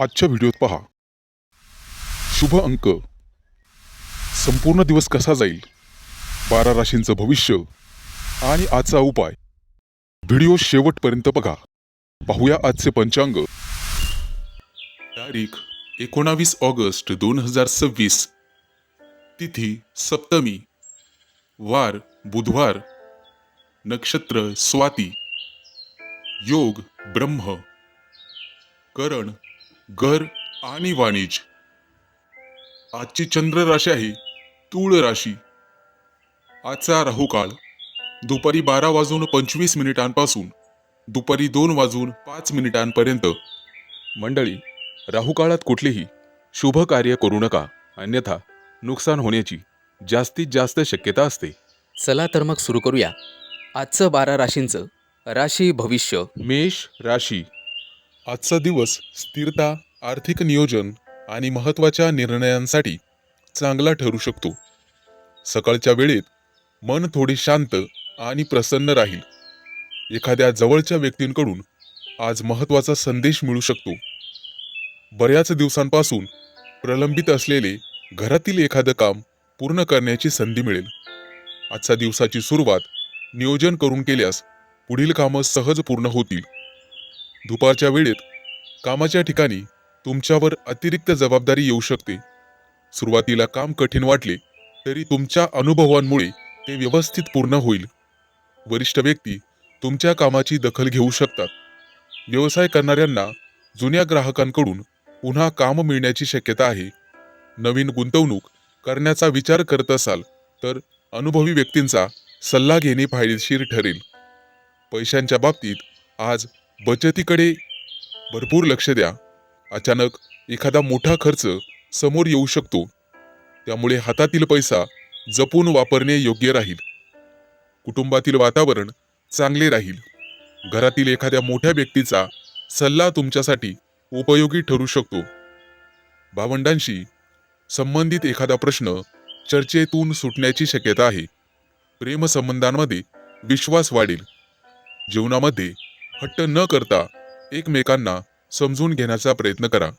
आजच्या व्हिडिओत पहा शुभ अंक, संपूर्ण दिवस कसा जाईल, 12 राशींचं भविष्य आणि आजचा उपाय. व्हिडिओ शेवटपर्यंत बघा. पाहूया आजचे पंचांग. तारीख 19 ऑगस्ट 2026. तिथी सप्तमी, वार बुधवार, नक्षत्र स्वाती, योग ब्रह्म, करण घर आणि वाणिज्य. आजची चंद्र राशी आहे तूळ राशी. आजचा राहुकाळ दुपारी 12:25 दुपारी 2:05 मंडळी, राहुकाळात कुठलेही शुभ कार्य करू नका, अन्यथा नुकसान होण्याची जास्तीत जास्त शक्यता असते. चला तर मग सुरू करूया आजचं 12 राशींचं राशी भविष्य. मेष राशी. आजचा दिवस स्थिरता, आर्थिक नियोजन आणि महत्त्वाच्या निर्णयांसाठी चांगला ठरू शकतो. सकाळच्या वेळेत मन थोडे शांत आणि प्रसन्न राहील. एखाद्या जवळच्या व्यक्तींकडून आज महत्त्वाचा संदेश मिळू शकतो. बऱ्याच दिवसांपासून प्रलंबित असलेले घरातील एखादं काम पूर्ण करण्याची संधी मिळेल. आजच्या दिवसाची सुरुवात नियोजन करून केल्यास पुढील कामं सहज पूर्ण होतील. दुपारच्या वेळेत कामाच्या ठिकाणी तुमच्यावर अतिरिक्त जबाबदारी येऊ शकते. सुरुवातीला काम कठीण वाटले तरी तुमच्या अनुभवांमुळे ते व्यवस्थित पूर्ण होईल. वरिष्ठ व्यक्ती तुमच्या कामाची दखल घेऊ शकतात. व्यवसाय करणाऱ्यांना जुन्या ग्राहकांकडून पुन्हा काम मिळण्याची शक्यता आहे. नवीन गुंतवणूक करण्याचा विचार करत असाल तर अनुभवी व्यक्तींचा सल्ला घेणे फायदेशीर ठरेल. पैशांच्या बाबतीत आज बचतीकडे भरपूर लक्ष द्या. अचानक एखादा मोठा खर्च समोर येऊ शकतो, त्यामुळे हातातील पैसा जपून वापरणे योग्य राहील. कुटुंबातील वातावरण चांगले राहील. घरातील एखाद्या मोठ्या व्यक्तीचा सल्ला तुमच्यासाठी उपयोगी ठरू शकतो. भावंडांशी संबंधित एखादा प्रश्न चर्चेतून सुटण्याची शक्यता आहे. प्रेमसंबंधांमध्ये विश्वास वाढेल. जीवनामध्ये हट्ट न करता एकमेकांना समजून घेण्याचा प्रयत्न करा.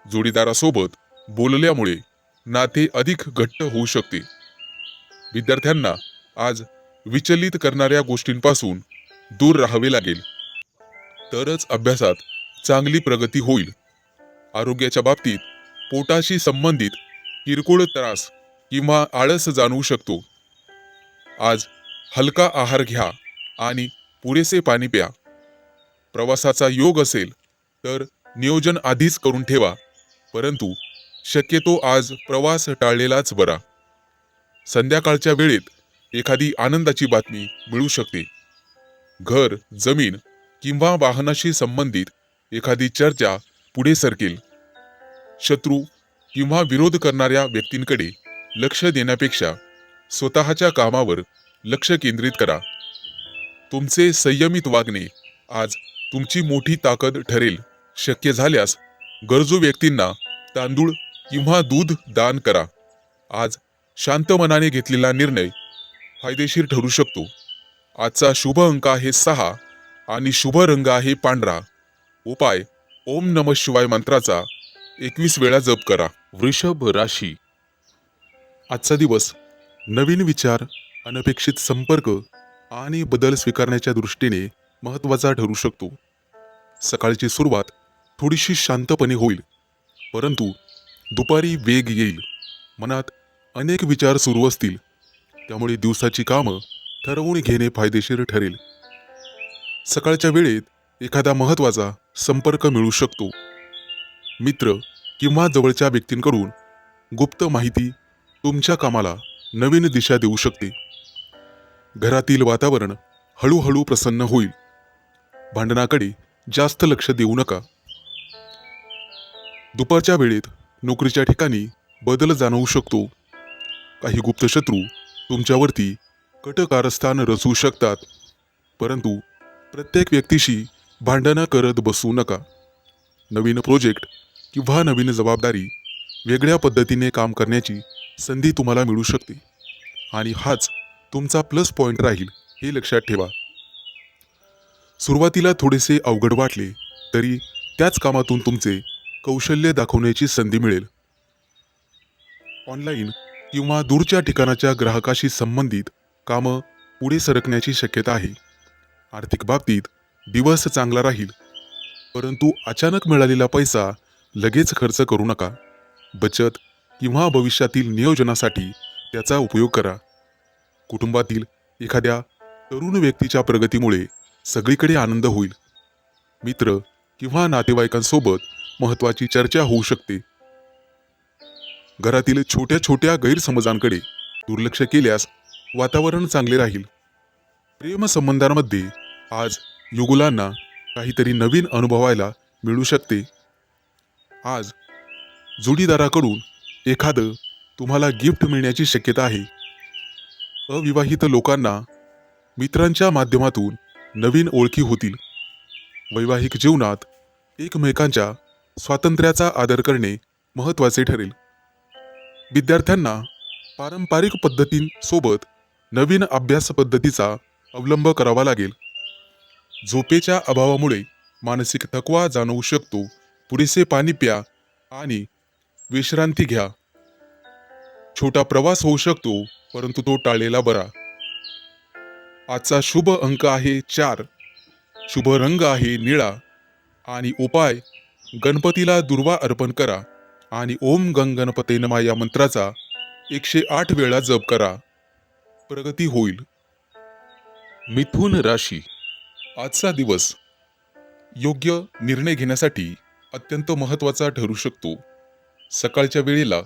जोडीदारासोबत बोलल्यामुळे नाते अधिक घट्ट होऊ शकते. विद्यार्थ्यांना आज विचलित करणाऱ्या गोष्टींपासून दूर राहावे लागेल, तरच अभ्यासात चांगली प्रगती होईल. आरोग्याच्या बाबतीत पोटाशी संबंधित किरकोळ त्रास किंवा आळस जाणवू शकतो. आज हलका आहार घ्या आणि पुरेसे पाणी प्या. प्रवासाचा योग असेल तर नियोजन आधीच करून ठेवा, परंतु शक्यतो आज प्रवास टाळलेलाच बरा. संध्याकाळच्या वेळेत एखादी आनंदाची बातमी मिळू शकते. घर, जमीन किंवा वाहनाशी संबंधित एखादी चर्चा पुढे सरकेल. शत्रू किंवा विरोध करणाऱ्या व्यक्तींकडे लक्ष देण्यापेक्षा स्वतःच्या कामावर लक्ष केंद्रित करा. तुमचे संयमित वागणे आज तुमची मोठी ताकद ठरेल. शक्य झाल्यास गरजू व्यक्तींना तांदूळ किंवा दूध दान करा. आज शांत मनाने घेतलेला निर्णय फायदेशीर ठरू शकतो. आजचा शुभ अंक आहे 6 आणि शुभ रंग आहे पांढरा. उपाय: ओम नमः शिवाय मंत्राचा 21 वेळा जप करा. वृषभ राशी. आजचा दिवस नवीन विचार, अनपेक्षित संपर्क आणि बदल स्वीकारण्याच्या दृष्टीने महत्त्वाचा ठरू शकतो. सकाळची सुरुवात थोडीशी शांतपणे होईल, परंतु दुपारी वेग येईल. मनात अनेक विचार सुरू असतील, त्यामुळे दिवसाची कामं ठरवून घेणे फायदेशीर ठरेल. सकाळच्या वेळेत एखादा महत्त्वाचा संपर्क मिळू शकतो. मित्र किंवा जवळच्या व्यक्तींकडून गुप्त माहिती तुमच्या कामाला नवीन दिशा देऊ शकते. घरातील वातावरण हळूहळू प्रसन्न होईल. भांडणाकडे जास्त लक्ष देऊ नका. दुपारच्या वेळेत नोकरीच्या ठिकाणी बदल जाणवू शकतो. काही गुप्त शत्रू तुमच्यावरती कट कारस्थान रचू शकतात, परंतु प्रत्येक व्यक्तीशी भांडणं करत बसू नका. नवीन प्रोजेक्ट किंवा नवीन जबाबदारी वेगळ्या पद्धतीने काम करण्याची संधी तुम्हाला मिळू शकते आणि हाच तुमचा प्लस पॉइंट राहील, हे लक्षात ठेवा. सुरुवातीला थोडेसे अवघड वाटले तरी त्याच कामातून तुमचे कौशल्य दाखवण्याची संधी मिळेल. ऑनलाईन किंवा दूरच्या ठिकाणाच्या ग्राहकाशी संबंधित कामं पुढे सरकण्याची शक्यता आहे. आर्थिक बाबतीत दिवस चांगला राहील, परंतु अचानक मिळालेला पैसा लगेच खर्च करू नका. बचत किंवा भविष्यातील नियोजनासाठी त्याचा उपयोग करा. कुटुंबातील एखाद्या तरुण व्यक्तीच्या प्रगतीमुळे सगळीकडे आनंद होईल. मित्र किंवा नातेवाईकांसोबत महत्त्वाची चर्चा होऊ शकते. घरातील छोट्या छोट्या गैरसमजांकडे दुर्लक्ष केल्यास वातावरण चांगले राहील. प्रेमसंबंधांमध्ये आज युगुलांना काहीतरी नवीन अनुभवायला मिळू शकते. आज जोडीदाराकडून एखादं तुम्हाला गिफ्ट मिळण्याची शक्यता आहे. अविवाहित लोकांना मित्रांच्या माध्यमातून नवीन ओळखी होतील. वैवाहिक जीवनात एकमेकांच्या स्वातंत्र्याचा आदर करणे महत्त्वाचे ठरेल. विद्यार्थ्यांना पारंपरिक पद्धतींसोबत नवीन अभ्यास पद्धतीचा अवलंब करावा लागेल. झोपेच्या अभावामुळे मानसिक थकवा जाणवू शकतो. पुरेसे पाणी प्या आणि विश्रांती घ्या. छोटा प्रवास होऊ शकतो, परंतु तो टाळलेला बरा. आजचा शुभ अंक आहे 4. शुभ रंग आहे निळा आणि उपाय गणपतीला दुर्वा अर्पण करा आणि ओम गंग गणपते नमः या मंत्राचा 108 वेळा जप करा. प्रगती होईल. मिथुन राशी. आजचा दिवस योग्य निर्णय घेण्यासाठी अत्यंत महत्त्वाचा ठरू शकतो. सकाळच्या वेळेला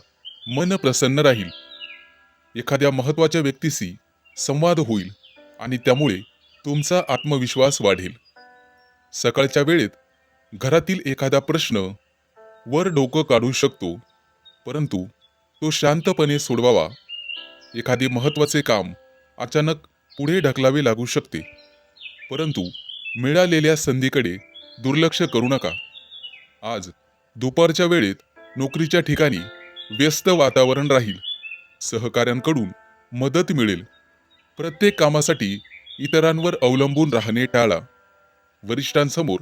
मन प्रसन्न राहील. एखाद्या महत्त्वाच्या व्यक्तीशी संवाद होईल आणि त्यामुळे तुमचा आत्मविश्वास वाढेल. सकाळच्या वेळेत घरातील एखादा प्रश्न वर डोकं काढू शकतो, परंतु तो शांतपणे सोडवावा. एखादे महत्त्वाचे काम अचानक पुढे ढकलावे लागू शकते, परंतु मिळालेल्या संधीकडे दुर्लक्ष करू नका. आज दुपारच्या वेळेत नोकरीच्या ठिकाणी व्यस्त वातावरण राहील. सहकाऱ्यांकडून मदत मिळेल. प्रत्येक कामासाठी इतरांवर अवलंबून राहणे टाळा. वरिष्ठांसमोर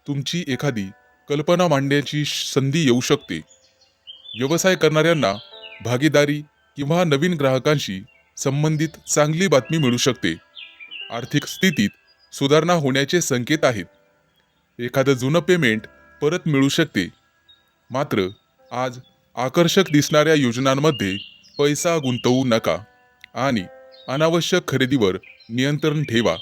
तुमची एखादी कल्पना मांडण्याची संधी येऊ शकते. व्यवसाय करणाऱ्यांना भागीदारी किंवा नवीन ग्राहकांशी संबंधित चांगली बातमी मिळू शकते. आर्थिक स्थितीत सुधारणा होण्याचे संकेत आहेत. एखादं जुनं पेमेंट परत मिळू शकते. मात्र आज आकर्षक दिसणाऱ्या योजनांमध्ये पैसा गुंतवू नका आणि अनावश्यक खरेदीवर नियंत्रण ठेवा.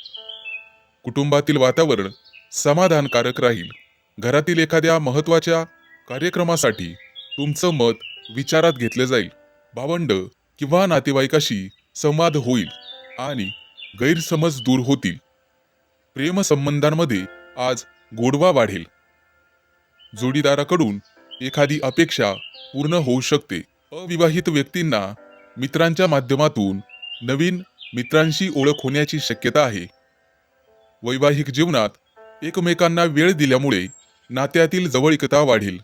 कुटुंबातील वातावरण समाधानकारक राहील. घरातील एखाद्या महत्त्वाच्या कार्यक्रमासाठी तुमचं मत विचारात घेतले जाईल. भावंड किंवा नातेवाईकाशी संवाद होईल आणि गैरसमज दूर होतील. प्रेमसंबंधांमध्ये आज गोडवा वाढेल. जोडीदाराकडून एखादी अपेक्षा पूर्ण होऊ शकते. अविवाहित व्यक्तींना मित्रांच्या माध्यमातून नवीन मित्रांशी ओळख होण्याची शक्यता आहे. वैवाहिक जीवनात एकमेकांना वेळ दिल्यामुळे नात्यातील जवळीकता वाढेल.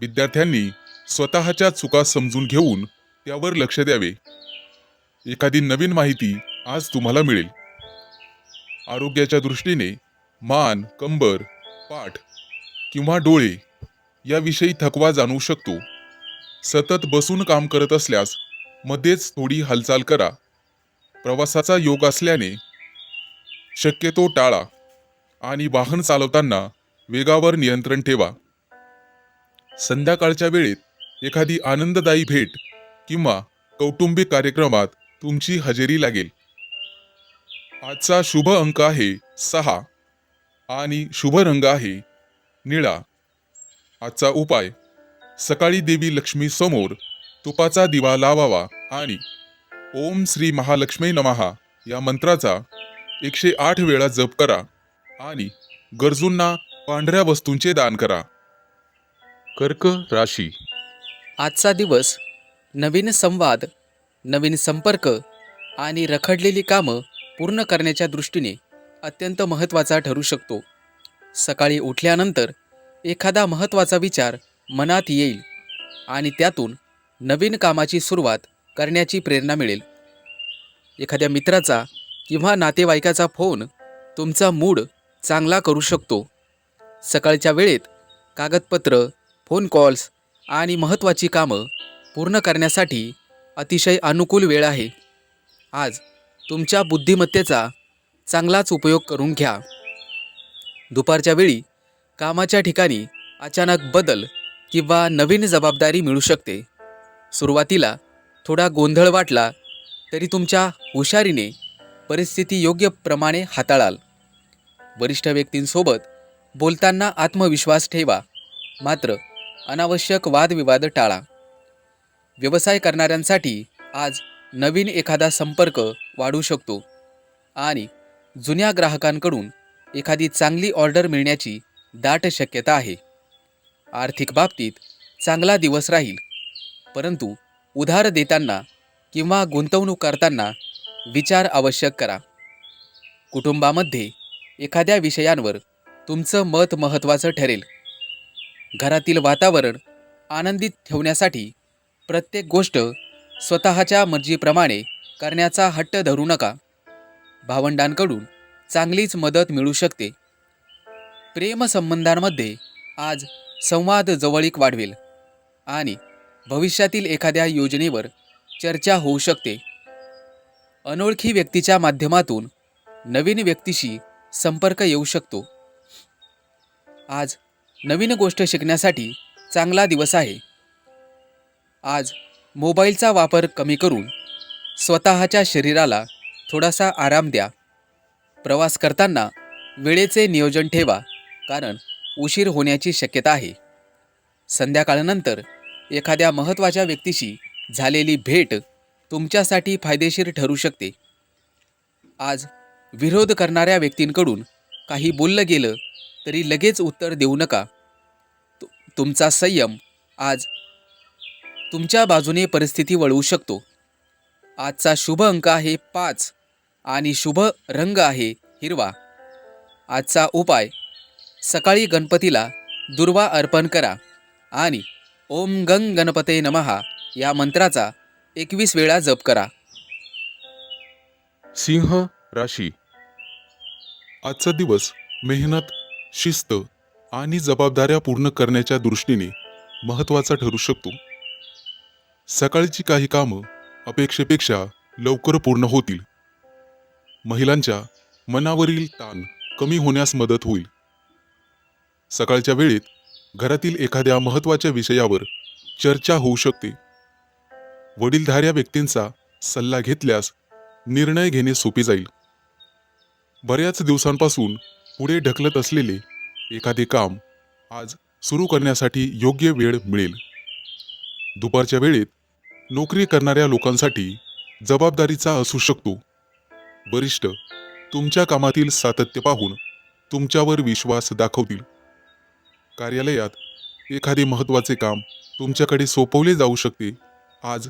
विद्यार्थ्यांनी स्वतःच्या चुका समजून घेऊन त्यावर लक्ष द्यावे. एखादी नवीन माहिती आज तुम्हाला मिळेल. आरोग्याच्या दृष्टीने मान, कंबर, पाठ किंवा डोळे याविषयी थकवा जाणवू शकतो. सतत बसून काम करत असल्यास मध्येच थोडी हालचाल करा. प्रवासाचा योग असल्याने शक्यतो टाळा आणि वाहन चालवताना वेगावर नियंत्रण ठेवा. संध्याकाळच्या वेळेत एखादी आनंददायी भेट किंवा कौटुंबिक कार्यक्रमात तुमची हजेरी लागेल. आजचा शुभ अंक आहे 6 आणि शुभ रंग आहे निळा. आजचा उपाय सकाळी देवी लक्ष्मी समोर तुपाचा दिवा लावावा आणि ओम श्री महालक्ष्मी नमः या मंत्राचा 108 वेळा जप करा आणि गरजूंना पांढऱ्या वस्तूंचे दान करा. कर्क राशी. आजचा दिवस नवीन संवाद, नवीन संपर्क आणि रखडलेली कामं पूर्ण करण्याच्या दृष्टीने अत्यंत महत्त्वाचा ठरू शकतो. सकाळी उठल्यानंतर एखादा महत्त्वाचा विचार मनात येईल आणि त्यातून नवीन कामाची सुरुवात करण्याची प्रेरणा मिळेल. एखाद्या मित्राचा किंवा नातेवाईकाचा फोन तुमचा मूड चांगला करू शकतो. सकाळच्या वेळेत कागदपत्र, फोन कॉल्स आणि महत्त्वाची कामं पूर्ण करण्यासाठी अतिशय अनुकूल वेळ आहे. आज तुमच्या बुद्धिमत्तेचा चांगलाच उपयोग करून घ्या. दुपारच्या वेळी कामाच्या ठिकाणी अचानक बदल किंवा नवीन जबाबदारी मिळू शकते. सुरुवातीला थोडा गोंधळ वाटला तरी तुमच्या हुशारीने परिस्थिती योग्य प्रमाणे हाताळाल. वरिष्ठ व्यक्तींसोबत बोलताना आत्मविश्वास ठेवा, मात्र अनावश्यक वादविवाद टाळा. व्यवसाय करणाऱ्यांसाठी आज नवीन एखादा संपर्क वाढू शकतो आणि जुन्या ग्राहकांकडून एखादी चांगली ऑर्डर मिळण्याची दाट शक्यता आहे. आर्थिक बाबतीत चांगला दिवस राहील, परंतु उधार देताना किंवा गुंतवणूक करताना विचार आवश्यक करा. कुटुंबामध्ये एखाद्या विषयांवर तुमचं मत महत्त्वाचं ठरेल. घरातील वातावरण आनंदित ठेवण्यासाठी प्रत्येक गोष्ट स्वतःच्या मर्जीप्रमाणे करण्याचा हट्ट धरू नका. भावंडांकडून चांगलीच मदत मिळू शकते. प्रेमसंबंधांमध्ये आज संवाद जवळीक वाढवेल आणि भविष्यातील एखाद्या योजनेवर चर्चा होऊ शकते. अनोळखी व्यक्तीच्या माध्यमातून नवीन व्यक्तीशी संपर्क येऊ शकतो. आज नवीन गोष्ट शिकण्यासाठी चांगला दिवस आहे. आज मोबाईलचा वापर कमी करून स्वतःच्या शरीराला थोडासा आराम द्या. प्रवास करताना वेळेचे नियोजन ठेवा, कारण उशीर होण्याची शक्यता आहे. संध्याकाळनंतर एखाद्या महत्त्वाच्या व्यक्तीशी झालेली भेट तुमच्यासाठी फायदेशीर ठरू शकते. आज विरोध करणाऱ्या व्यक्तींकडून काही बोललं गेलं तरी लगेच उत्तर देऊ नका. तुमचा संयम आज तुमच्या बाजूने परिस्थिती वळवू शकतो. आजचा शुभ अंक आहे 5 आणि शुभ रंग आहे हिरवा. आजचा उपाय, सकाळी गणपतीला दुर्वा अर्पण करा आणि ओम गंग गणपते नमः या मंत्राचा 21 वेळा जप करा. सिंह राशी. आजचा दिवस मेहनत, शिस्त आणि जबाबदाऱ्या पूर्ण करण्याच्या दृष्टीने महत्त्वाचा ठरू शकतो. सकाळची काही कामं अपेक्षेपेक्षा लवकर पूर्ण होतील. महिलांच्या मनावरील ताण कमी होण्यास मदत होईल. सकाळच्या वेळेत घरातील एखाद्या महत्त्वाच्या विषयावर चर्चा होऊ शकते. वडीलधाऱ्या व्यक्तींचा सल्ला घेतल्यास निर्णय घेणे सोपे जाईल. बऱ्याच दिवसांपासून पुढे ढकलत असलेले एखादे काम आज सुरू करण्यासाठी योग्य वेळ मिळेल. दुपारच्या वेळेत नोकरी करणाऱ्या लोकांसाठी जबाबदारीचा असू शकतो. वरिष्ठ तुमच्या कामातील सातत्य पाहून तुमच्यावर विश्वास दाखवतील. कार्यालयात एखादे महत्त्वाचे काम तुमच्याकडे सोपवले जाऊ शकते. आज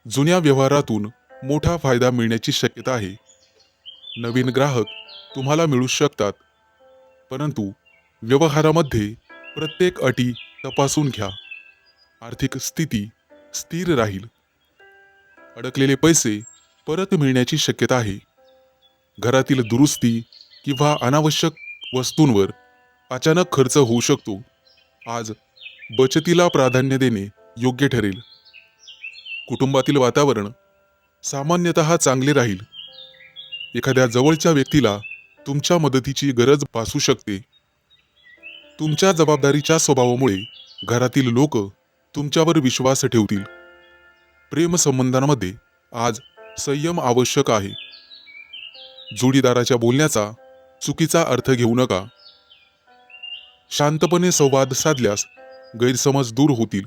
जुन्या व्यवहारातून मोठा फायदा मिळण्याची शक्यता आहे. नवीन ग्राहक तुम्हाला मिळू शकतात, परंतु व्यवहारामध्ये प्रत्येक अटी तपासून घ्या. आर्थिक स्थिती स्थिर राहील. अडकलेले पैसे परत मिळण्याची शक्यता आहे. घरातील दुरुस्ती किंवा अनावश्यक वस्तूंवर अचानक खर्च होऊ शकतो. आज बचतीला प्राधान्य देणे योग्य ठरेल. कुटुंबातील वातावरण सामान्यतः चांगले राहील. एखाद्या जवळच्या व्यक्तीला तुमच्या मदतीची गरज भासू शकते. तुमच्या जबाबदारीच्या स्वभावामुळे घरातील लोक तुमच्यावर विश्वास ठेवतील. प्रेमसंबंधांमध्ये आज संयम आवश्यक आहे. जोडीदाराच्या बोलण्याचा चुकीचा अर्थ घेऊ नका. शांतपणे संवाद साधल्यास गैरसमज दूर होतील.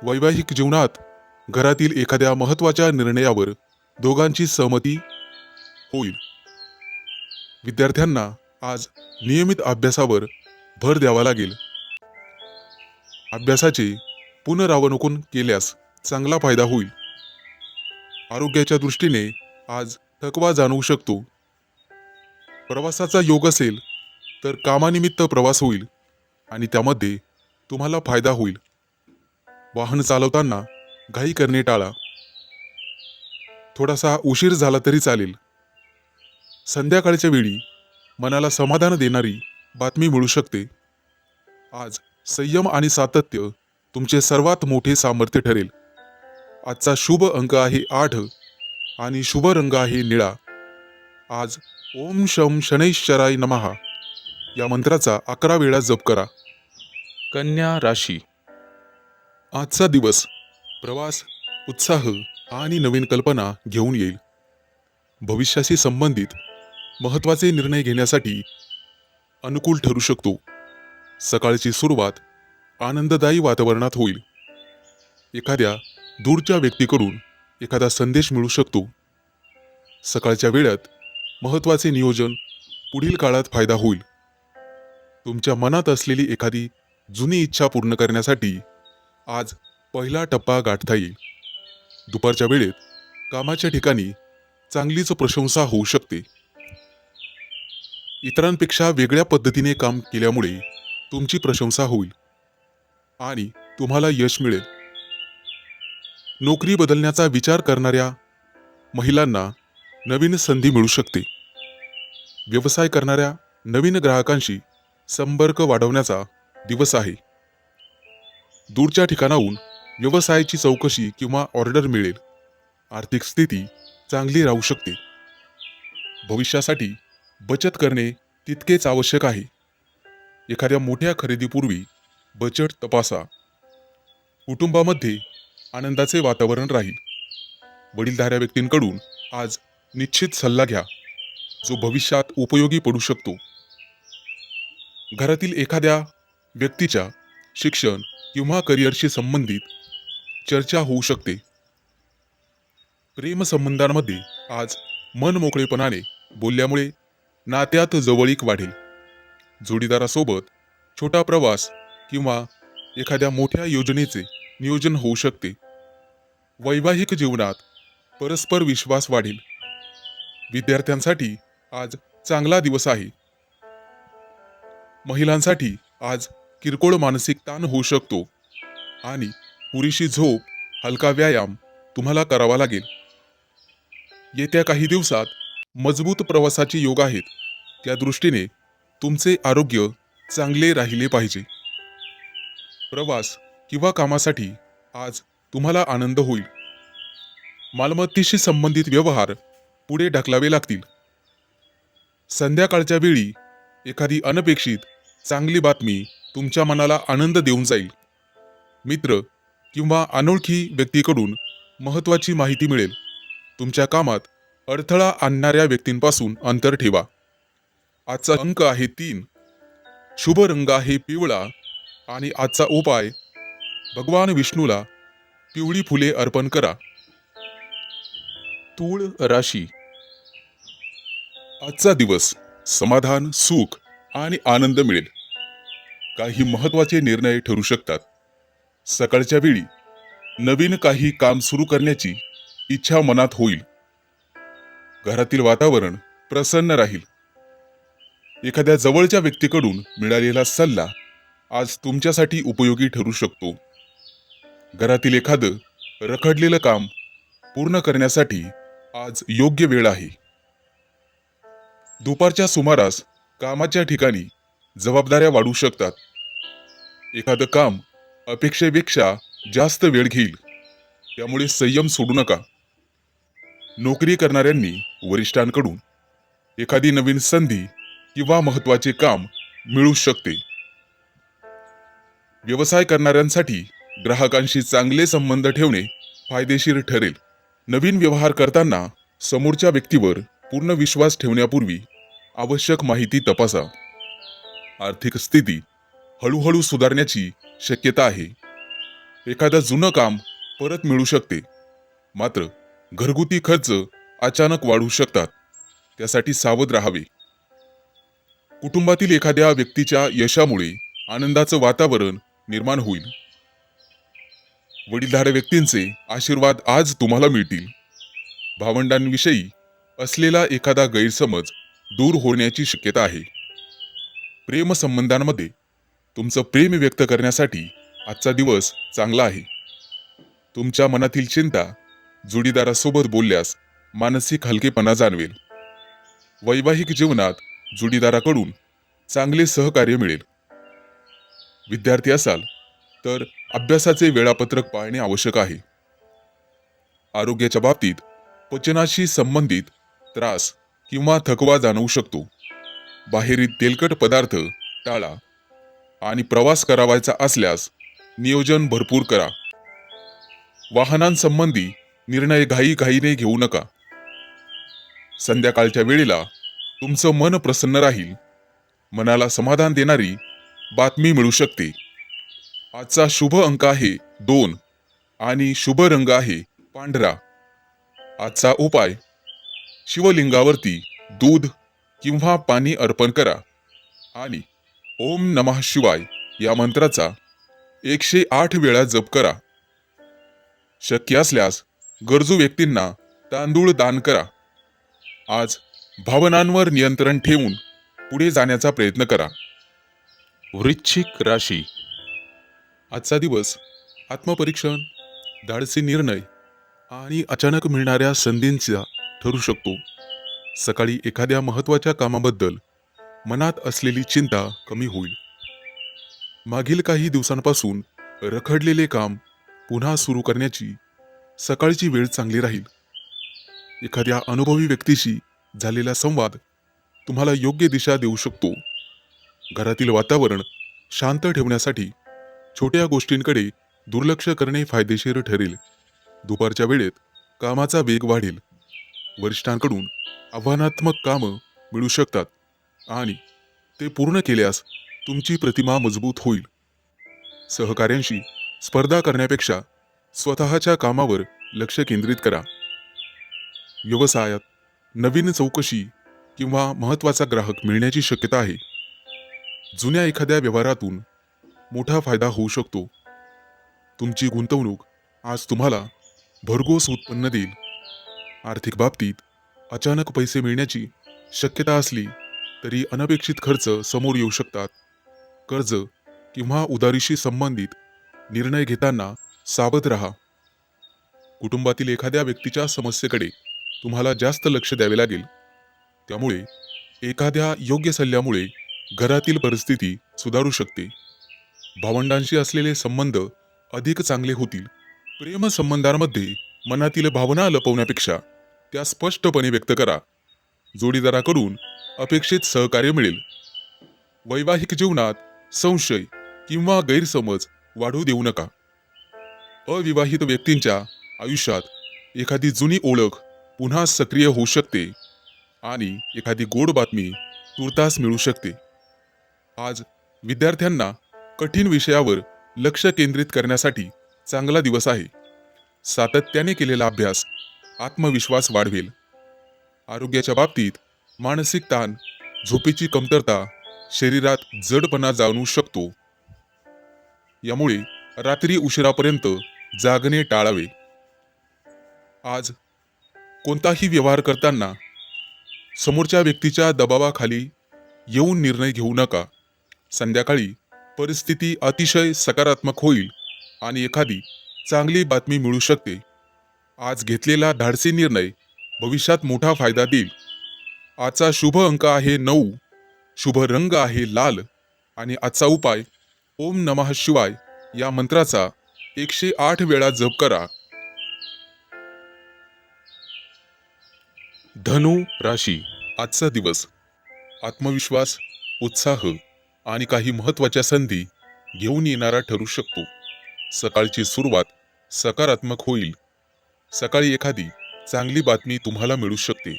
वैवाहिक जीवनात घरातील एखाद्या महत्त्वाच्या निर्णयावर दोघांची सहमती होईल. विद्यार्थ्यांना आज नियमित अभ्यासावर भर द्यावा लागेल. अभ्यासाचे पुनरावलोकन केल्यास चांगला फायदा होईल. आरोग्याच्या दृष्टीने आज थकवा जाणवू शकतो. प्रवासाचा योग असेल तर कामानिमित्त प्रवास होईल आणि त्यामध्ये तुम्हाला फायदा होईल. वाहन चालवताना घाई करणे टाळा. थोडासा उशीर झाला तरी चालेल. संध्याकाळच्या वेळी मनाला समाधान देणारी बातमी मिळू शकते. आज संयम आणि सातत्य तुमचे सर्वात मोठे सामर्थ्य ठरेल. आजचा शुभ अंक आहे 8 आणि शुभ रंग आहे निळा. आज ओम शम शनैश्चराय नमः या मंत्राचा 11 वेळा जप करा. कन्या राशी. आजचा दिवस प्रवास, उत्साह आणि नवीन कल्पना घेऊन येईल. भविष्याशी संबंधित महत्त्वाचे निर्णय घेण्यासाठी अनुकूल ठरू शकतो. सकाळची सुरुवात आनंददायी वातावरणात होईल. एखाद्या दूरच्या व्यक्तीकडून एखादा संदेश मिळू शकतो. सकाळच्या वेळात महत्त्वाचे नियोजन पुढील काळात फायदा होईल. तुमच्या मनात असलेली एखादी जुनी इच्छा पूर्ण करण्यासाठी आज पहिला टप्पा गाठता येईल. दुपारच्या वेळेत कामाच्या ठिकाणी चांगलीच प्रशंसा होऊ शकते. इतरांपेक्षा वेगळ्या पद्धतीने काम केल्यामुळे तुमची प्रशंसा होईल आणि तुम्हाला यश मिळेल. नोकरी बदलण्याचा विचार करणाऱ्या महिलांना नवीन संधी मिळू शकते. व्यवसाय करणाऱ्या नवीन ग्राहकांशी संपर्क वाढवण्याचा दिवस आहे. दूरच्या ठिकाणाहून व्यवसायाची चौकशी किंवा ऑर्डर मिळेल. आर्थिक स्थिती चांगली राहू शकते. भविष्यासाठी बचत करणे तितकेच आवश्यक आहे. एखाद्या मोठ्या खरेदीपूर्वी बजेट तपासा. कुटुंबामध्ये आनंदाचे वातावरण राहील. वडीलधाऱ्या व्यक्तींकडून आज निश्चित सल्ला घ्या, जो भविष्यात उपयोगी पडू शकतो. घरातील एखाद्या व्यक्तीच्या शिक्षण किंवा करिअरशी संबंधित चर्चा होऊ शकते. प्रेमसंबंधांमध्ये आज मन मोकळेपणाने बोलल्यामुळे नात्यात जवळीक वाढेल. जोडीदारासोबत छोटा प्रवास किंवा एखाद्या मोठ्या योजनेचे नियोजन होऊ शकते. वैवाहिक जीवनात परस्पर विश्वास वाढेल. विद्यार्थ्यांसाठी आज चांगला दिवस आहे. महिलांसाठी आज किरकोळ मानसिक ताण होऊ शकतो आणि पुरेशी झोप, हलका व्यायाम तुम्हाला करावा लागेल. येत्या काही दिवसात मजबूत प्रवासाचे योग आहेत. त्या दृष्टीने तुमचे आरोग्य चांगले राहिले पाहिजे. प्रवास किंवा कामासाठी आज तुम्हाला आनंद होईल. मालमत्तेशी संबंधित व्यवहार पुढे ढकलावे लागतील. संध्याकाळच्या वेळी एखादी अनपेक्षित चांगली बातमी तुमच्या मनाला आनंद देऊन जाईल. मित्र किंवा अनोळखी व्यक्तीकडून महत्त्वाची माहिती मिळेल. तुमच्या कामात अडथळा आणणाऱ्या व्यक्तींपासून अंतर ठेवा. आजचा अंक आहे 3. शुभ रंग आहे पिवळा आणि आजचा उपाय भगवान विष्णूला पिवळी फुले अर्पण करा. तूळ राशी. आजचा दिवस समाधान, सुख आणि आनंद मिळेल. काही महत्त्वाचे निर्णय ठरू शकतात. सकाळच्या वेळी नवीन काही काम सुरू करण्याची इच्छा मनात होईल. घरातील वातावरण प्रसन्न राहील. एखाद्या जवळच्या व्यक्तीकडून मिळालेला सल्ला आज तुमच्यासाठी उपयोगी ठरू शकतो. घरातील एखादं रखडलेलं काम पूर्ण करण्यासाठी आज योग्य वेळ आहे. दुपारच्या सुमारास कामाच्या ठिकाणी जबाबदाऱ्या वाढू शकतात. एखादं काम अपेक्षेपेक्षा जास्त वेळ घेईल, त्यामुळे संयम सोडू नका. नोकरी करणाऱ्यांनी वरिष्ठांकडून एखादी नवीन संधी किंवा महत्त्वाचे काम मिळू शकते. व्यवसाय करणाऱ्यांसाठी ग्राहकांशी चांगले संबंध ठेवणे फायदेशीर ठरेल. नवीन व्यवहार करताना समोरच्या व्यक्तीवर पूर्ण विश्वास ठेवण्यापूर्वी आवश्यक माहिती तपासा. आर्थिक स्थिती हळूहळू सुधारण्याची शक्यता आहे. एखादं जुनं काम परत मिळू शकते, मात्र घरगुती खर्च अचानक वाढू शकतात. त्यासाठी सावध राहावे. कुटुंबातील एखाद्या व्यक्तीच्या यशामुळे आनंदाचं वातावरण निर्माण होईल. वडीलधाऱ्या व्यक्तींचे आशीर्वाद आज तुम्हाला मिळतील. भावंडांविषयी असलेला एखादा गैरसमज दूर होण्याची शक्यता आहे. प्रेमसंबंधांमध्ये तुमचं प्रेम व्यक्त करण्यासाठी आजचा दिवस चांगला आहे. तुमच्या मनातील चिंता जोडीदारासोबत बोलल्यास मानसिक हलकेपणा जाणवेल. वैवाहिक जीवनात जोडीदाराकडून चांगले सहकार्य मिळेल. विद्यार्थी असाल तर अभ्यासाचे वेळापत्रक पाळणे आवश्यक आहे. आरोग्याच्या बाबतीत पचनाशी संबंधित त्रास किंवा थकवा जाणवू शकतो. बाहेरील तेलकट पदार्थ टाळा आणि प्रवास करावायचा असल्यास नियोजन भरपूर करा. वाहनांसंबंधी निर्णय घाईघाईने घेऊ नका. संध्याकाळच्या वेळेला तुमचं मन प्रसन्न राहील. मनाला समाधान देणारी बातमी मिळू शकते. आजचा शुभ अंक आहे 2 आणि शुभ रंग आहे पांढरा. आजचा उपाय शिवलिंगावरती दूध किंवा पाणी अर्पण करा आणि ओम नमः शिवाय या मंत्राचा 108 वेळा जप करा. शक्य असल्यास गरजू व्यक्तींना तांदूळ दान करा. आज भावनांवर नियंत्रण ठेवून पुढे जाण्याचा प्रयत्न करा. वृश्चिक राशी. आजचा दिवस आत्मपरीक्षण, धाडसी निर्णय आणि अचानक मिळणाऱ्या संधींचा ठरू शकतो. सकाळी एखाद्या महत्त्वाच्या कामाबद्दल मनात असलेली चिंता कमी होईल. मागील काही दिवसांपासून रखडलेले काम पुन्हा सुरू करण्याची सकाळची वेळ चांगली राहील. एखाद्या अनुभवी व्यक्तीशी झालेला संवाद तुम्हाला योग्य दिशा देऊ शकतो. घरातील वातावरण शांत ठेवण्यासाठी छोट्या गोष्टींकडे दुर्लक्ष करणे फायदेशीर ठरेल. दुपारच्या वेळेत कामाचा वेग वाढेल. वरिष्ठांकडून आव्हानात्मक कामं मिळू शकतात आणि ते पूर्ण केल्यास तुमची प्रतिमा मजबूत होईल. सहकाऱ्यांशी स्पर्धा करण्यापेक्षा स्वतःच्या कामावर लक्ष केंद्रित करा. व्यवसायात नवीन चौकशी किंवा महत्त्वाचा ग्राहक मिळण्याची शक्यता आहे. जुन्या एखाद्या व्यवहारातून मोठा फायदा होऊ शकतो. तुमची गुंतवणूक आज तुम्हाला भरघोस उत्पन्न देईल. आर्थिक बाबतीत अचानक पैसे मिळण्याची शक्यता असली तरी अनपेक्षित खर्च समोर येऊ शकतात. कर्ज किंवा उधारीशी संबंधित निर्णय घेताना सावध राहा. कुटुंबातील एखाद्या व्यक्तीच्या समस्येकडे तुम्हाला जास्त लक्ष द्यावे लागेल. त्यामुळे एखाद्या योग्य सल्ल्यामुळे घरातील परिस्थिती सुधारू शकते. भावंडांशी असलेले संबंध अधिक चांगले होतील. प्रेम संबंधांमध्ये मनातील भावना लपवण्यापेक्षा त्या स्पष्टपणे व्यक्त करा. जोडीदाराकडून अपेक्षित सहकार्य मिळेल. वैवाहिक जीवनात संशय किंवा गैरसमज वाढू देऊ नका. अविवाहित व्यक्तींच्या आयुष्यात एखादी जुनी ओळख पुन्हा सक्रिय होऊ शकते आणि एखादी गोड बातमी तुर्तास मिळू शकते. आज विद्यार्थ्यांना कठीण विषयावर लक्ष केंद्रित करण्यासाठी चांगला दिवस आहे. सातत्याने केलेला अभ्यास आत्मविश्वास वाढवेल. आरोग्याच्या बाबतीत मानसिक ताण, झोपेची कमतरता शरीरात जडपणा जाणवू शकतो. यामुळे रात्री उशिरापर्यंत जागणे टाळावे. आज कोणताही व्यवहार करताना समोरच्या व्यक्तीच्या दबावाखाली येऊन निर्णय घेऊ नका. संध्याकाळी परिस्थिती अतिशय सकारात्मक होईल आणि एखादी चांगली बातमी मिळू शकते. आज घेतलेला धाडसी निर्णय भविष्यात मोठा फायदा देईल. आजचा शुभ अंक आहे 9, शुभ रंग आहे लाल आणि आजचा उपाय ओम नमः शिवाय या मंत्राचा 108 वेळा जप करा. धनु राशी. आजचा दिवस आत्मविश्वास, उत्साह आणि काही महत्त्वाच्या संधी घेऊन येणारा ठरू शकतो. सकाळची सुरुवात सकारात्मक होईल. सकाळी एखादी चांगली बातमी तुम्हाला मिळू शकते.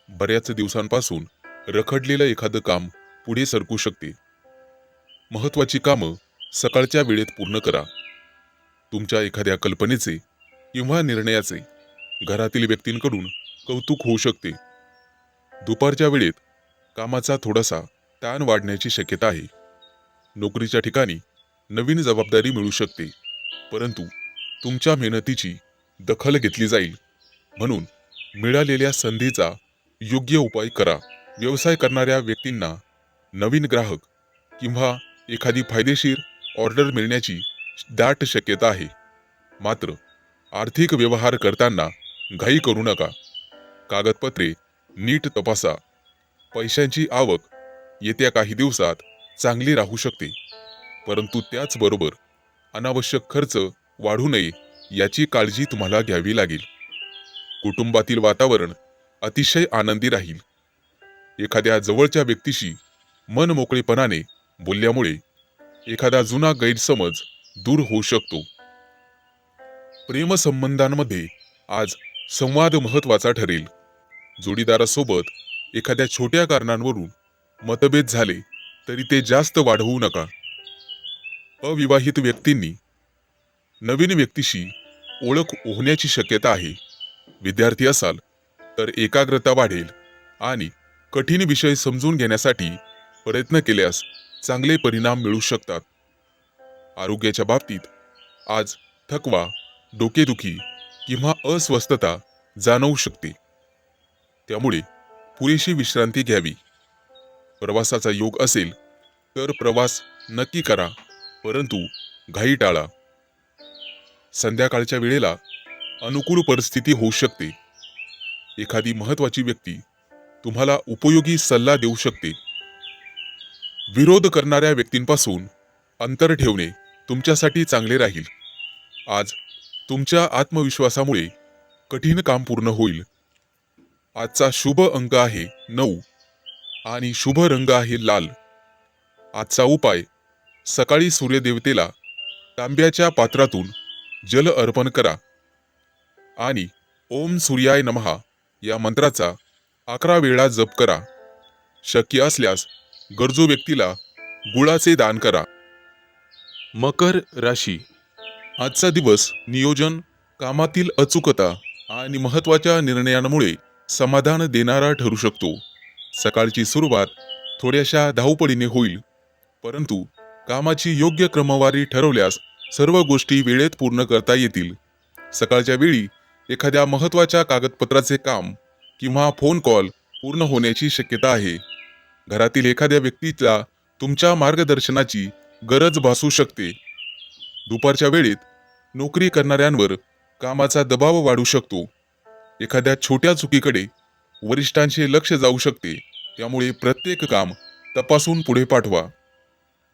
बऱ्याच दिवसांपासून रखडलेलं एखादं काम पुढे सरकू शकते. महत्त्वाची कामं सकाळच्या वेळेत पूर्ण करा. तुमच्या एखाद्या कल्पनेचे किंवा निर्णयाचे घरातील व्यक्तींकडून कौतुक होऊ शकते. दुपारच्या वेळेत कामाचा थोडासा ताण वाढण्याची शक्यता आहे. नोकरीच्या ठिकाणी नवीन जबाबदारी मिळू शकते, परंतु तुमच्या मेहनतीची दखल घेतली जाईल. म्हणून मिळालेल्या संधीचा योग्य उपाय करा. व्यवसाय करणाऱ्या व्यक्तींना नवीन ग्राहक किंवा एखादी फायदेशीर ऑर्डर मिळण्याची दाट शक्यता आहे. मात्र आर्थिक व्यवहार करताना घाई करू नका. कागदपत्रे नीट तपासा. पैशांची आवक येत्या काही दिवसात चांगली राहू शकते, परंतु त्याचबरोबर अनावश्यक खर्च वाढू नये याची काळजी तुम्हाला घ्यावी लागेल. कुटुंबातील वातावरण अतिशय आनंदी राहील. एखाद्या जवळच्या व्यक्तीशी मन मोकळेपणाने बोलल्यामुळे एखादा जुना गैरसमज दूर होऊ शकतो. प्रेमसंबंधांमध्ये आज संवाद महत्वाचा ठरेल. जोडीदारासोबत एखाद्या छोट्या कारणांवरून मतभेद झाले तरी ते जास्त वाढवू नका. अविवाहित व्यक्तींनी नवीन व्यक्तीशी ओळख होण्याची शक्यता आहे. विद्यार्थी असाल तर एकाग्रता वाढेल आणि कठीण विषय समजून घेण्यासाठी प्रयत्न केल्यास चांगले परिणाम मिळू शकतात. आरोग्याच्या बाबतीत आज थकवा, डोकेदुखी किंवा अस्वस्थता जाणवू शकते, त्यामुळे पुरेशी विश्रांती घ्यावी. प्रवासाचा योग असेल तर प्रवास नक्की करा, परंतु घाई टाळा. संध्याकाळच्या वेळेला अनुकूल परिस्थिती होऊ शकते. एखादी महत्वाची व्यक्ती तुम्हाला उपयोगी सल्ला देऊ शकते. विरोध करणाऱ्या व्यक्तींपासून अंतर ठेवणे तुमच्यासाठी चांगले राहील. आज तुमच्या आत्मविश्वासामुळे कठीण काम पूर्ण होईल. आजचा शुभ अंक आहे 9 आणि शुभ रंग आहे लाल. आजचा उपाय, सकाळी सूर्यदेवतेला तांब्याच्या पात्रातून जल अर्पण करा आणि ओम सूर्याय नमः या मंत्राचा 11 वेळा जप करा. शक्य असल्यास गरजू व्यक्तीला गुळाचे दान करा. मकर राशी. आजचा दिवस नियोजन, कामातील अचूकता आणि महत्त्वाच्या निर्णयांमुळे समाधान देणारा ठरू शकतो. सकाळची सुरुवात थोड्याशा धावपळीने होईल, परंतु कामाची योग्य क्रमवारी ठरवल्यास सर्व गोष्टी वेळेत पूर्ण करता येतील. सकाळच्या वेळी एखाद्या महत्त्वाच्या कागदपत्राचे काम किंवा फोन कॉल पूर्ण होण्याची शक्यता आहे. घरातील एखाद्या व्यक्तीला तुमच्या मार्गदर्शनाची गरज भासू शकते. दुपारच्या वेळेत नोकरी करणाऱ्यांवर कामाचा दबाव वाढू शकतो. एखाद्या छोट्या चुकीकडे वरिष्ठांचे लक्ष जाऊ शकते, त्यामुळे प्रत्येक काम तपासून पुढे पाठवा.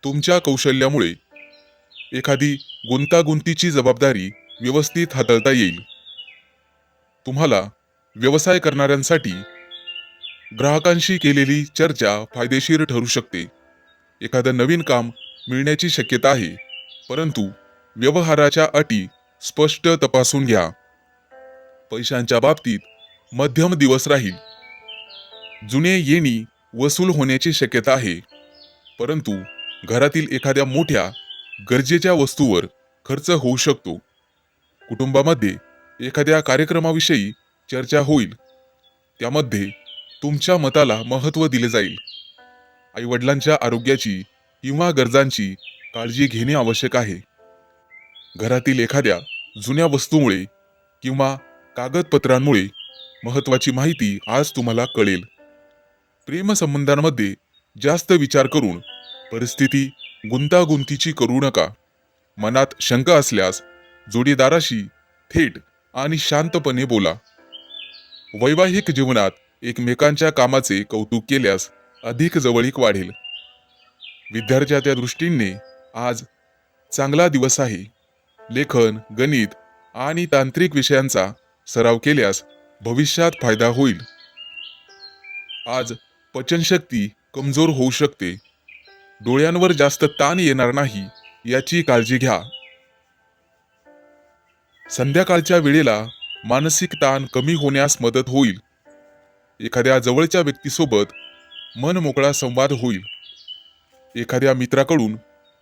तुमच्या कौशल्यामुळे एखादी गुंतागुंतीची जबाबदारी व्यवस्थित हाताळता येईल. तुम्हाला व्यवसाय करणाऱ्यांसाठी ग्राहकांशी केलेली चर्चा फायदेशीर ठरू शकते. एखादं नवीन काम मिळण्याची शक्यता आहे, परंतु व्यवहाराच्या अटी स्पष्ट तपासून घ्या. पैशांच्या बाबतीत मध्यम दिवस राहील. जुने येणी वसूल होण्याची शक्यता आहे, परंतु घरातील एखाद्या मोठ्या गरजेच्या वस्तूवर खर्च होऊ शकतो. कुटुंबामध्ये एखाद्या कार्यक्रमाविषयी चर्चा होईल, त्यामध्ये तुमच्या मताला महत्त्व दिले जाईल. आईवडिलांच्या आरोग्याची किंवा गरजांची काळजी घेणे आवश्यक आहे. घरातील एखाद्या जुन्या वस्तूमुळे किंवा कागदपत्रांमुळे महत्त्वाची माहिती आज तुम्हाला कळेल. प्रेमसंबंधांमध्ये जास्त विचार करून परिस्थिती गुंतागुंतीची करू नका. मनात शंका असल्यास जोडीदाराशी थेट आणि शांतपणे बोला. वैवाहिक जीवनात एकमेकांच्या कामाचे कौतुक केल्यास अधिक जवळीक वाढेल. विद्यार्थ्याच्या दृष्टीने आज चांगला दिवस आहे. लेखन, गणित आणि तांत्रिक विषयांचा सराव केल्यास भविष्यात फायदा होईल. आज पचनशक्ती कमजोर होऊ शकते. डोळ्यांवर जास्त ताण येणार नाही याची काळजी घ्या. संध्याकाळच्या वेळेला मानसिक ताण कमी होण्यास मदत होईल. एखाद्या जवळच्या व्यक्तीसोबत मन मोकळा संवाद होईल. एखाद्या मित्राकडून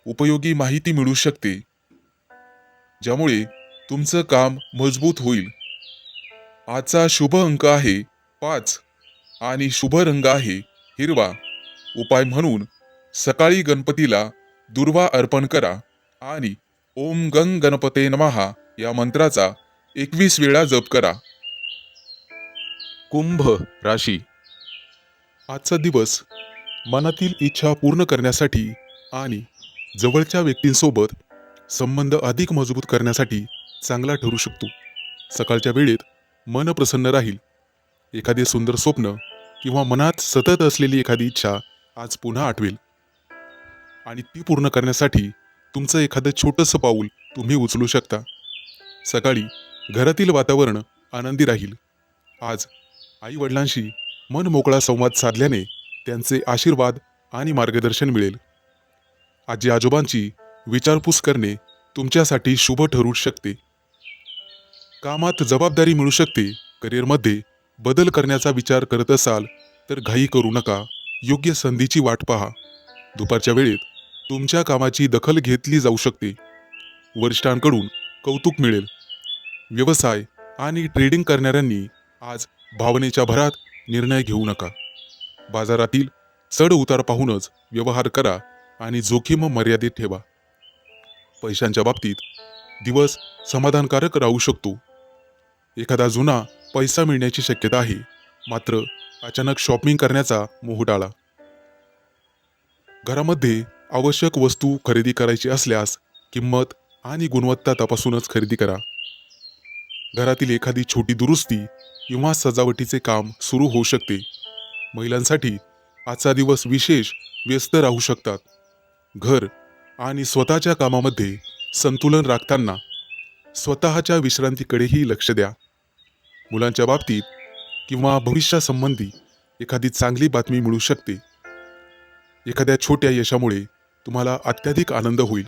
उपयोगी माहिती मिळू शकते, ज्यामुळे तुमचं काम मजबूत होईल. आजचा शुभ अंक आहे 5 आणि शुभ रंग आहे हिरवा. उपाय म्हणून सकाळी गणपतीला दुर्वा अर्पण करा आणि ओम गंग गणपते नमः या मंत्राचा 21 वेळा जप करा. कुंभ राशी. आजचा दिवस मनातील इच्छा पूर्ण करण्यासाठी आणि जवळच्या व्यक्तींसोबत संबंध अधिक मजबूत करण्यासाठी चांगला ठरू शकतो. सकाळच्या वेळेत मन प्रसन्न राहील. एखादे सुंदर स्वप्न किंवा मनात सतत असलेली एखादी इच्छा आज पुन्हा आठवेल आणि ती पूर्ण करण्यासाठी तुमचं एखादं छोटंसं पाऊल तुम्ही उचलू शकता. सकाळी घरातील वातावरण आनंदी राहील. आज आई वडिलांशी मन मोकळा संवाद साधल्याने त्यांचे आशीर्वाद आणि मार्गदर्शन मिळेल. आजी आजोबांची विचारपूस करणे तुमच्यासाठी शुभ ठरू शकते. कामात जबाबदारी मिळू शकते. करिअरमध्ये बदल करण्याचा विचार करत असाल तर घाई करू नका. योग्य संधीची वाट पहा. दुपारच्या वेळेत तुमच्या कामाची दखल घेतली जाऊ शकते. वरिष्ठांकडून कौतुक मिळेल. व्यवसाय आणि ट्रेडिंग करणाऱ्यांनी आज भावनेच्या भरात निर्णय घेऊ नका. बाजारातील चढ उतार पाहूनच व्यवहार करा आणि जोखीम मर्यादित ठेवा. पैशांच्या बाबतीत दिवस समाधानकारक राहू शकतो. एखादा जुना पैसा मिळण्याची शक्यता आहे, मात्र अचानक शॉपिंग करण्याचा मोह टाळा. घरामध्ये आवश्यक वस्तू खरेदी करायची असल्यास किंमत आणि गुणवत्ता तपासूनच खरेदी करा. घरातील एखादी छोटी दुरुस्ती किंवा सजावटीचे काम सुरू होऊ शकते. महिलांसाठी आजचा दिवस विशेष व्यस्त राहू शकतात. घर आणि स्वतःच्या कामामध्ये संतुलन राखताना स्वतःच्या विश्रांतीकडेही लक्ष द्या. मुलांच्या बाबतीत किंवा भविष्यासंबंधी एखादी चांगली बातमी मिळू शकते. एखाद्या छोट्या यशामुळे तुम्हाला अत्याधिक आनंद होईल.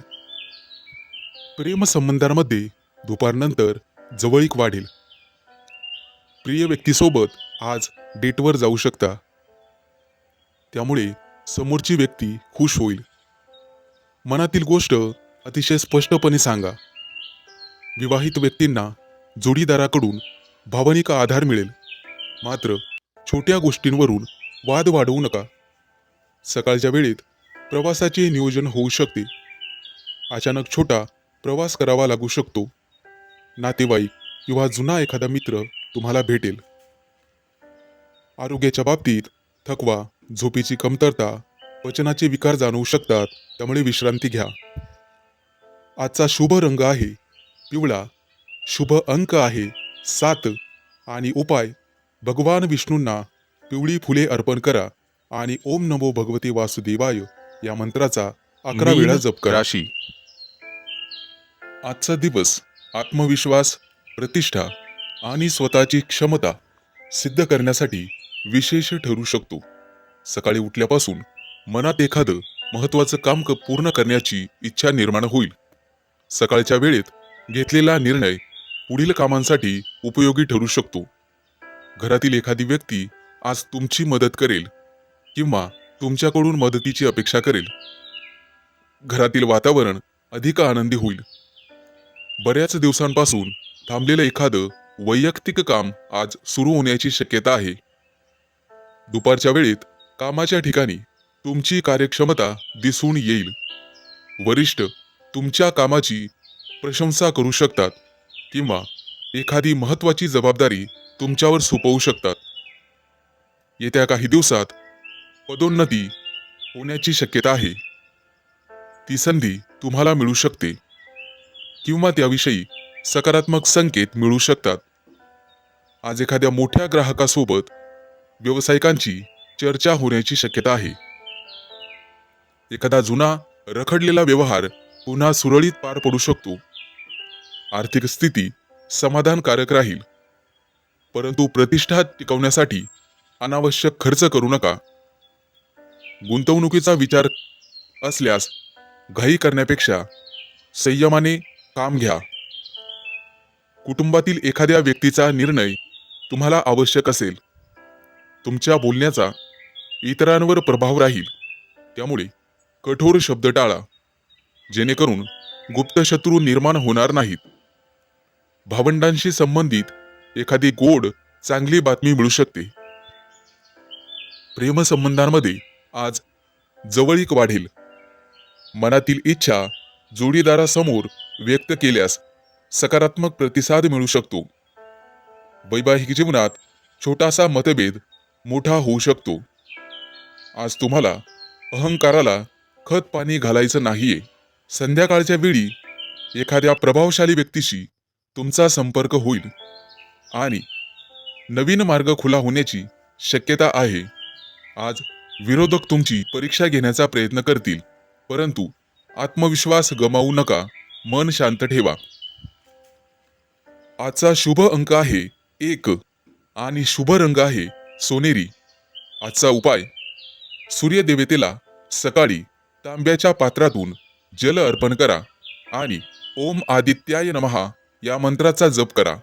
प्रेमसंबंधांमध्ये दुपारनंतर जवळीक वाढेल. प्रिय व्यक्तीसोबत आज डेटवर जाऊ शकता. त्यामुळे समोरची व्यक्ती खुश होईल. मनातील गोष्ट अतिशय स्पष्टपणे सांगा. विवाहित व्यक्तींना जोडीदाराकडून भावनिक आधार मिळेल. मात्र छोट्या गोष्टींवरून वाद वाढवू नका. सकाळच्या वेळेत प्रवासाचे नियोजन होऊ शकते. अचानक छोटा प्रवास करावा लागू शकतो. नातेवाईक किंवा जुना एखादा मित्र तुम्हाला भेटेल. आरोग्याच्या बाबतीत थकवा, झोपेची कमतरता, पचनाचे विकार जाणवू शकतात. त्यामुळे विश्रांती घ्या. आजचा शुभ रंग आहे पिवळा. शुभ अंक आहे 7 आणि उपाय भगवान विष्णूंना पिवळी फुले अर्पण करा आणि ओम नमो भगवते वासुदेवाय या मंत्राचा 11 वेळा जप करा. राशी. आजचा दिवस आत्मविश्वास, प्रतिष्ठा आणि स्वतःची क्षमता सिद्ध करण्यासाठी विशेष ठरू शकतो. सकाळी उठल्यापासून मनात एखादं महत्त्वाचं काम पूर्ण करण्याची इच्छा निर्माण होईल. सकाळच्या वेळेत घेतलेला निर्णय पुढील कामांसाठी उपयोगी ठरू शकतो. घरातील एखादी व्यक्ती आज तुमची मदत करेल किंवा तुमच्याकडून मदतीची अपेक्षा करेल. घरातील वातावरण अधिक आनंदी होईल. बऱ्याच दिवसांपासून थांबलेलं एखादं वैयक्तिक काम आज सुरू होण्याची शक्यता आहे. दुपारच्या वेळेत कामाच्या ठिकाणी तुमची कार्यक्षमता दिसून येईल. वरिष्ठ तुमच्या कामाची प्रशंसा करू शकतात किंवा एखादी महत्त्वाची जबाबदारी तुमच्यावर सोपवू शकतात. येत्या काही दिवसात पदोन्नती होण्याची शक्यता आहे. ती संधी तुम्हाला मिळू शकते किंवा त्याविषयी सकारात्मक संकेत मिळू शकतात. आज एखाद्या मोठ्या ग्राहकासोबत व्यावसायिकांची चर्चा होण्याची शक्यता आहे. एखादा जुना रखडलेला व्यवहार पुन्हा सुरळीत पार पडू शकतो. आर्थिक स्थिती समाधानकारक राहील. परंतु प्रतिष्ठा टिकवण्यासाठी अनावश्यक खर्च करू नका. गुंतवणुकीचा विचार असल्यास घाई करण्यापेक्षा संयमाने काम घ्या. कुटुंबातील एखाद्या व्यक्तीचा निर्णय तुम्हाला आवश्यक असेल. तुमच्या बोलण्याचा इतरांवर प्रभाव राहील. त्यामुळे कठोर शब्द टाळा, जेणेकरून गुप्त शत्रू निर्माण होणार नाहीत. भावंडांशी संबंधित एखादी गोड चांगली बातमी मिळू शकते. प्रेमसंबंधांमध्ये आज जवळीक वाढेल. मनातील इच्छा जोडीदारासमोर व्यक्त केल्यास सकारात्मक प्रतिसाद मिळू शकतो. वैवाहिक जीवनात छोटासा मतभेद मोठा होऊ शकतो. आज तुम्हाला अहंकाराला खत पाणी घालायचं नाहीये. संध्याकाळच्या वेळी एखाद्या प्रभावशाली व्यक्तीशी तुमचा संपर्क होईल आणि नवीन मार्ग खुला होण्याची शक्यता आहे. आज विरोधक तुमची परीक्षा घेण्याचा प्रयत्न करतील, परंतु आत्मविश्वास गमावू नका, मन शांत ठेवा. आजचा शुभ अंक आहे 1 आणि शुभ रंग आहे सोनेरी. आजचा उपाय: सूर्यदेवतेला सकाळी तांब्याच्या पात्रातून जल अर्पण करा आणि ओम आदित्याय नमः या मंत्राचा जप करा.